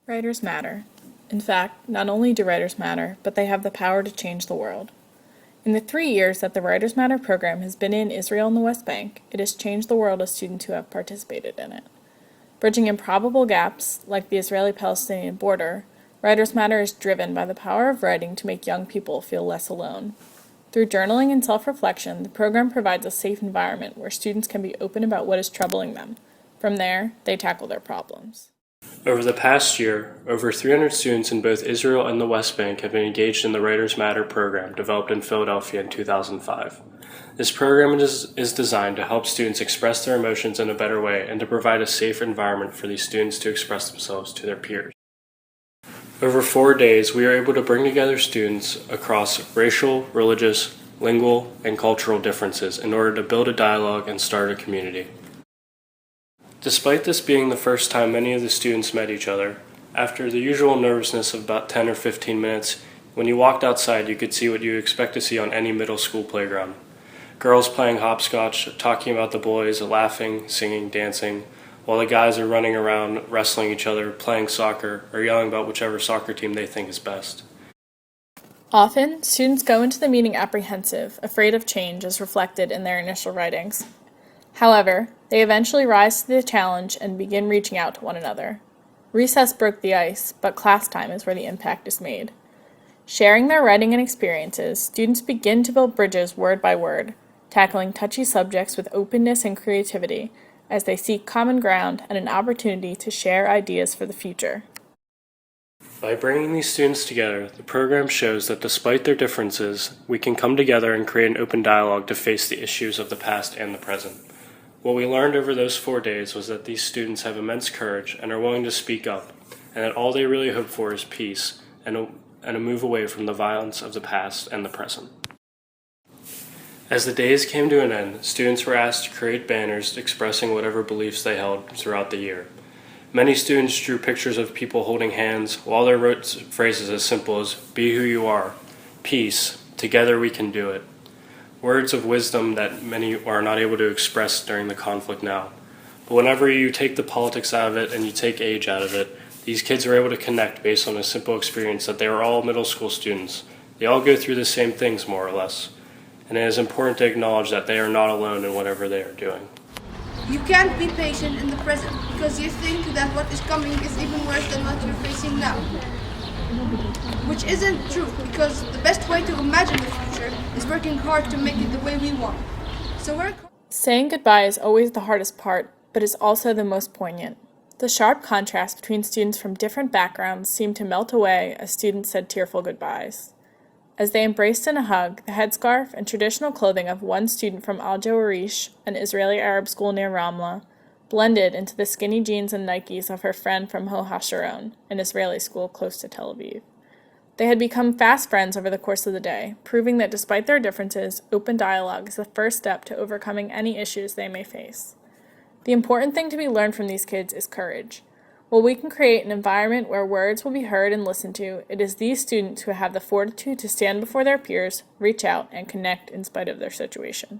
Writers matter. In fact, not only do writers matter, but they have the power to change the world. In the 3 years that the Writers Matter program has been in Israel and the West Bank, it has changed the world of students who have participated in it. Bridging improbable gaps, like the Israeli-Palestinian border, Writers Matter is driven by the power of writing to make young people feel less alone. Through journaling and self-reflection, the program provides a safe environment where students can be open about what is troubling them. From there, they tackle their problems. Over the past year, over 300 students in both Israel and the West Bank have been engaged in the Writers Matter program developed in Philadelphia in 2005. This program is designed to help students express their emotions in a better way and to provide a safe environment for these students to express themselves to their peers. Over 4 days, we are able to bring together students across racial, religious, lingual, and cultural differences in order to build a dialogue and start a community. Despite this being the first time many of the students met each other, after the usual nervousness of about 10 or 15 minutes, when you walked outside you could see what you expect to see on any middle school playground. Girls playing hopscotch, talking about the boys, laughing, singing, dancing, while the guys are running around, wrestling each other, playing soccer, or yelling about whichever soccer team they think is best. Often, students go into the meeting apprehensive, afraid of change as reflected in their initial writings. However, they eventually rise to the challenge and begin reaching out to one another. Recess broke the ice, but class time is where the impact is made. Sharing their writing and experiences, students begin to build bridges word by word, tackling touchy subjects with openness and creativity as they seek common ground and an opportunity to share ideas for the future. By bringing these students together, the program shows that despite their differences, we can come together and create an open dialogue to face the issues of the past and the present. What we learned over those 4 days was that these students have immense courage and are willing to speak up, and that all they really hope for is peace and a move away from the violence of the past and the present. As the days came to an end, students were asked to create banners expressing whatever beliefs they held throughout the year. Many students drew pictures of people holding hands, while they wrote phrases as simple as, "Be who you are," "Peace," "Together we can do it." Words of wisdom that many are not able to express during the conflict now. But whenever you take the politics out of it and you take age out of it, these kids are able to connect based on a simple experience that they are all middle school students. They all go through the same things, more or less. And it is important to acknowledge that they are not alone in whatever they are doing. You can't be patient in the present because you think that what is coming is even worse than what you're facing now. Which isn't true, because the best way to imagine the future is working hard to make it the way we want. So work hard. Saying goodbye is always the hardest part, but is also the most poignant. The sharp contrast between students from different backgrounds seemed to melt away as students said tearful goodbyes. As they embraced in a hug, the headscarf and traditional clothing of one student from Al-Jawarish, an Israeli Arab school near Ramla, blended into the skinny jeans and Nikes of her friend from Ho HaSharon, an Israeli school close to Tel Aviv. They had become fast friends over the course of the day, proving that despite their differences, open dialogue is the first step to overcoming any issues they may face. The important thing to be learned from these kids is courage. While we can create an environment where words will be heard and listened to, it is these students who have the fortitude to stand before their peers, reach out, and connect in spite of their situation.